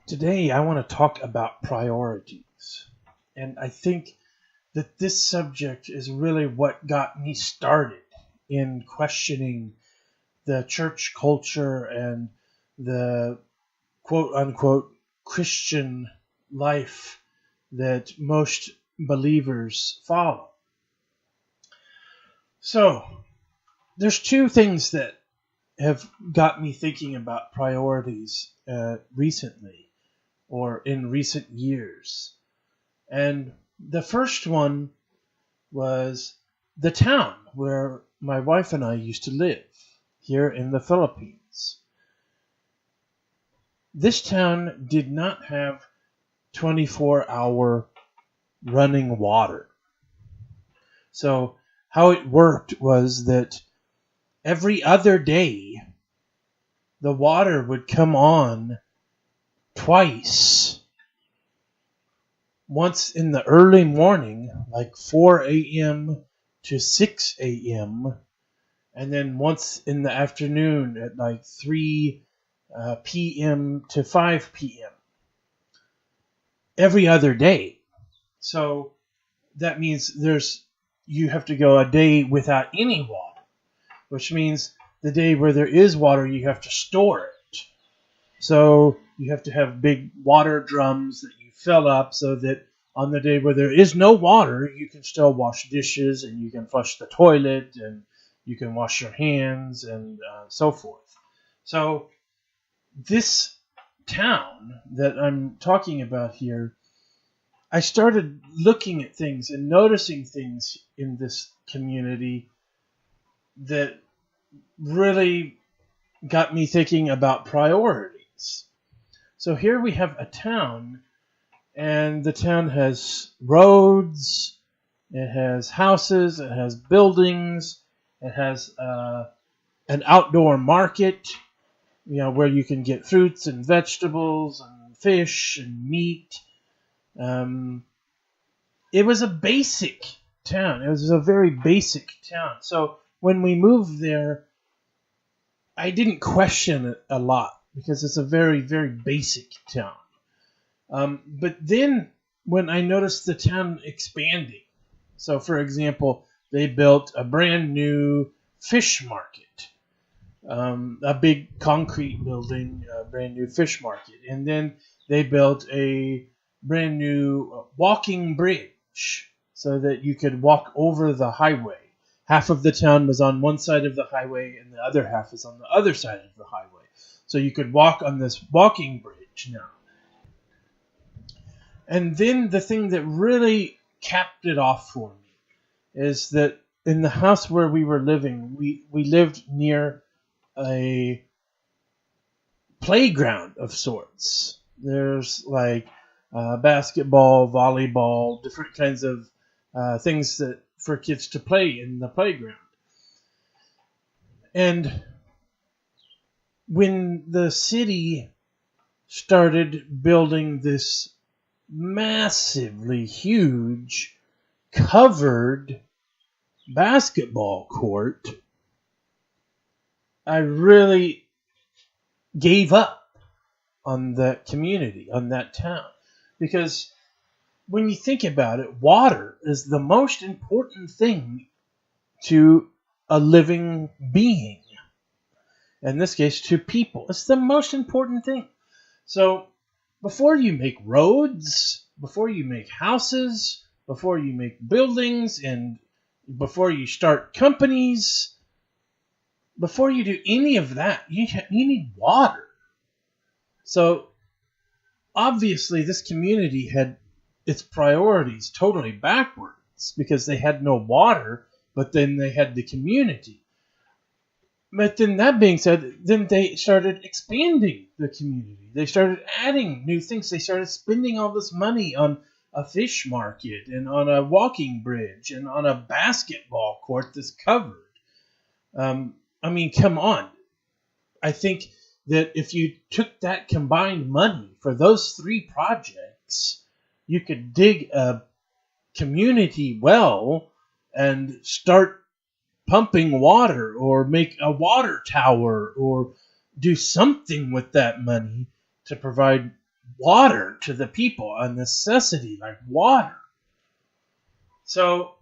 Today, I want to talk about priorities. And I think that this subject is really what got me started in questioning the church culture and the quote unquote Christian life that most believers follow. So, there's two things that have got me thinking about priorities recently or in recent years. And the first one was the town where my wife and I used to live here in the Philippines. This town did not have 24-hour running water. So, how it worked was that every other day the water would come on twice. Once in the early morning, like 4 a.m. to 6 a.m., and then once in the afternoon at like 3 p.m. to 5 p.m. every other day. So that means you have to go a day without any water, which means the day where there is water, you have to store it. So you have to have big water drums that you fill up so that on the day where there is no water, you can still wash dishes and you can flush the toilet and you can wash your hands and so forth. So this town that I'm talking about here, I started looking at things and noticing things in this community that really got me thinking about priorities. So here we have a town, and the town has roads, it has houses, it has buildings, it has an outdoor market, where you can get fruits and vegetables and fish and meat. It was a basic town. It was a very basic town. So when we moved there, I didn't question it a lot because it's a very, very basic town. But then when I noticed the town expanding, so for example, they built a brand new fish market, a big concrete building, a brand new fish market. And then they built a brand new walking bridge so that you could walk over the highway. Half of the town was on one side of the highway and the other half is on the other side of the highway. So you could walk on this walking bridge now. And then the thing that really capped it off for me is that in the house where we were living, we lived near a playground of sorts. There's like basketball, volleyball, different kinds of things that for kids to play in the playground. And when the city started building this massively huge covered basketball court, I really gave up on that community, on that town. Because when you think about it, water is the most important thing to a living being. In this case, to people. It's the most important thing. So before you make roads, before you make houses, before you make buildings, and before you start companies, before you do any of that, you need water. So obviously this community had its priorities totally backwards because they had no water, but then they had the community. But then that being said, then they started expanding the community. They started adding new things. They started spending all this money on a fish market and on a walking bridge and on a basketball court that's covered. Come on. I think that if you took that combined money for those three projects, you could dig a community well and start pumping water or make a water tower or do something with that money to provide water to the people, a necessity like water. So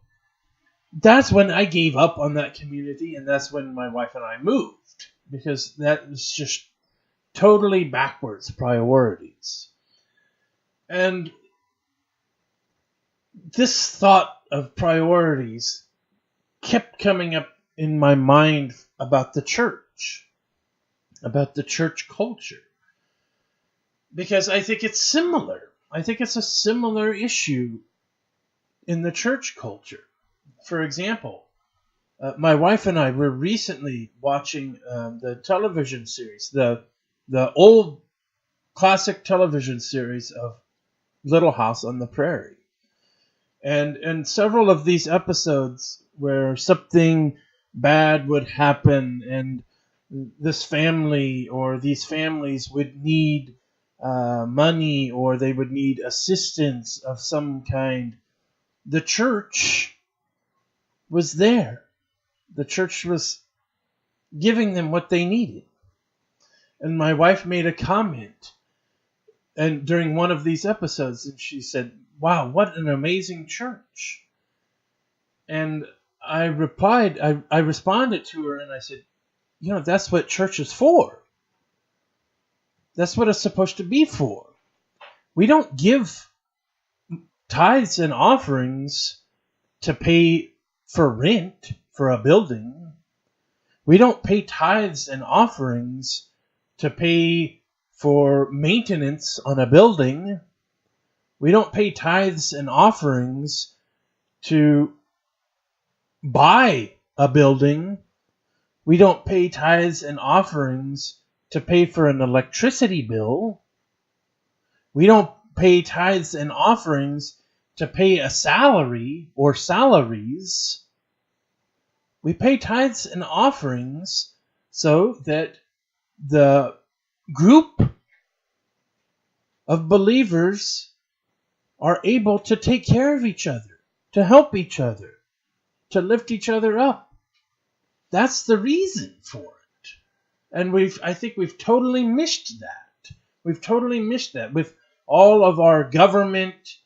that's when I gave up on that community, and that's when my wife and I moved, because that was just totally backwards priorities. And this thought of priorities kept coming up in my mind about the church culture, because I think it's similar. I think it's a similar issue in the church culture. For example, my wife and I were recently watching the television series, the old classic television series of Little House on the Prairie. And several of these episodes where something bad would happen and this family or these families would need money, or they would need assistance of some kind, the church was there. The church was giving them what they needed. And my wife made a comment and during one of these episodes, and she said, "Wow, what an amazing church." And I replied, I responded to her, and I said, that's what church is for. That's what it's supposed to be for. We don't give tithes and offerings to pay for rent for a building. We don't pay tithes and offerings to pay for maintenance on a building. We don't pay tithes and offerings to buy a building. We don't pay tithes and offerings to pay for an electricity bill. We don't pay tithes and offerings to pay a salary or salaries. We pay tithes and offerings so that the group of believers are able to take care of each other, to help each other, to lift each other up. That's the reason for it. And I think we've totally missed that. We've totally missed that with all of our government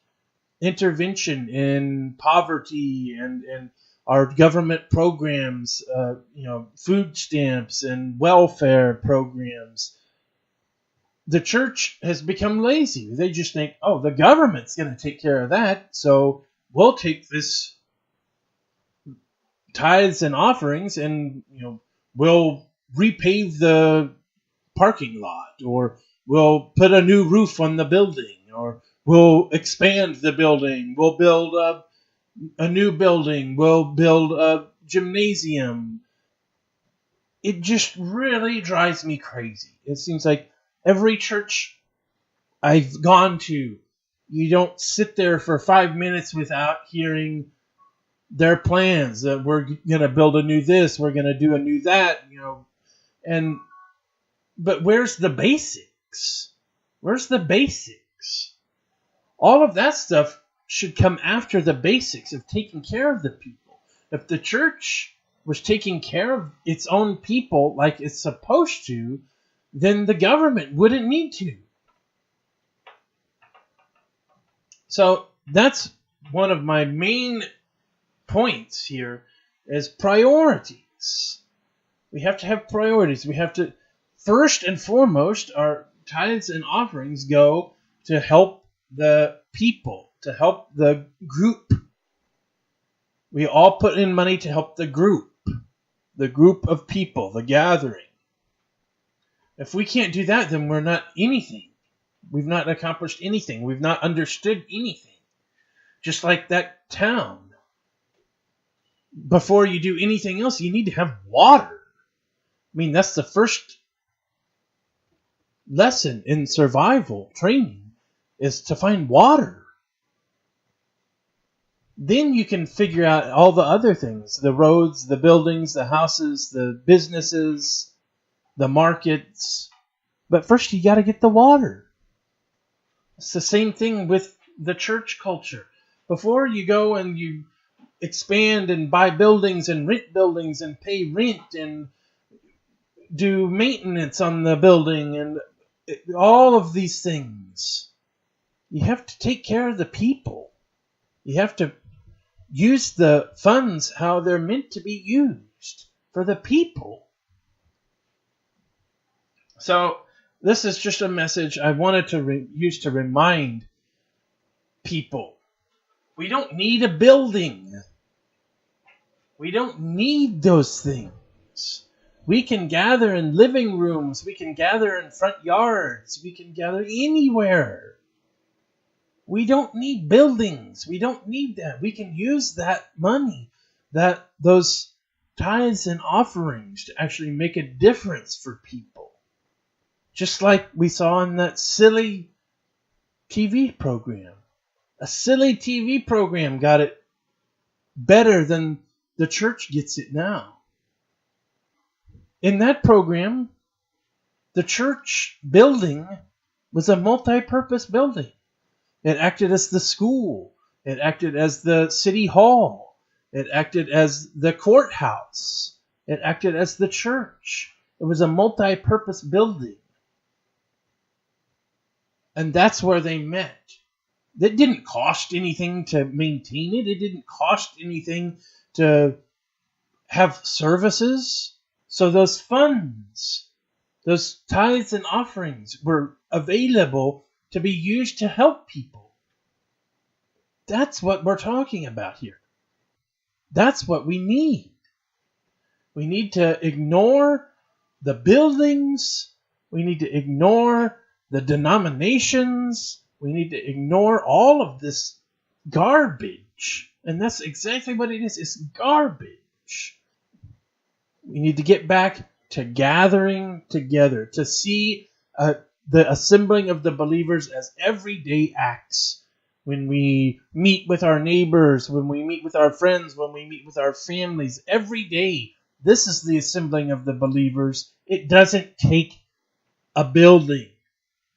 intervention in poverty and our government programs, food stamps and welfare programs. The church has become lazy. They just think, the government's going to take care of that, so we'll take this tithes and offerings and we'll repave the parking lot, or we'll put a new roof on the building, or we'll expand the building, we'll build a new building, we'll build a gymnasium. It just really drives me crazy. It seems like every church I've gone to, you don't sit there for 5 minutes without hearing their plans that we're going to build a new this, we're going to do a new that, but where's the basics? Where's the basics? All of that stuff should come after the basics of taking care of the people. If the church was taking care of its own people like it's supposed to, then the government wouldn't need to. So that's one of my main points here is priorities. We have to have priorities. We have to, first and foremost, our tithes and offerings go to help the people, to help the group. We all put in money to help the group of people, the gathering. If we can't do that, then we're not anything. We've not accomplished anything. We've not understood anything. Just like that town. Before you do anything else, you need to have water. I mean, that's the first lesson in survival training, is to find water. Then you can figure out all the other things, the roads, the buildings, the houses, the businesses, the markets. But first you got to get the water. It's the same thing with the church culture. Before you go and you expand and buy buildings and rent buildings and pay rent and do maintenance on the building and all of these things, you have to take care of the people. You have to use the funds how they're meant to be used for the people. So this is just a message I wanted to use to remind people. We don't need a building. We don't need those things. We can gather in living rooms. We can gather in front yards. We can gather anywhere. We don't need buildings. We don't need that. We can use that money, those tithes and offerings to actually make a difference for people. Just like we saw in that silly TV program. A silly TV program got it better than the church gets it now. In that program, the church building was a multi-purpose building. It acted as the school. It acted as the city hall. It acted as the courthouse. It acted as the church. It was a multi-purpose building. And that's where they met. It didn't cost anything to maintain it. It didn't cost anything to have services. So those funds, those tithes and offerings were available to be used to help people. That's what we're talking about here. That's what we need. We need to ignore the buildings. We need to ignore the denominations. We need to ignore all of this garbage. And that's exactly what it is. It's garbage. We need to get back to gathering together, to see the assembling of the believers as everyday acts. When we meet with our neighbors, when we meet with our friends, when we meet with our families, every day, this is the assembling of the believers. It doesn't take a building.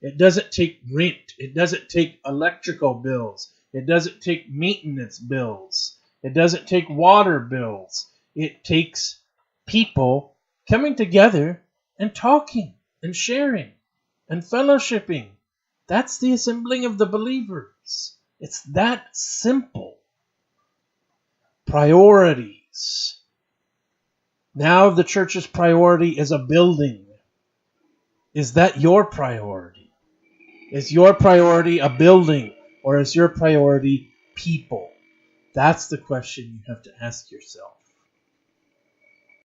It doesn't take rent. It doesn't take electrical bills. It doesn't take maintenance bills. It doesn't take water bills. It takes people coming together and talking and sharing and fellowshipping. That's the assembling of the believers. It's that simple. Priorities. Now the church's priority is a building. Is that your priority? Is your priority a building, or is your priority people? That's the question you have to ask yourself.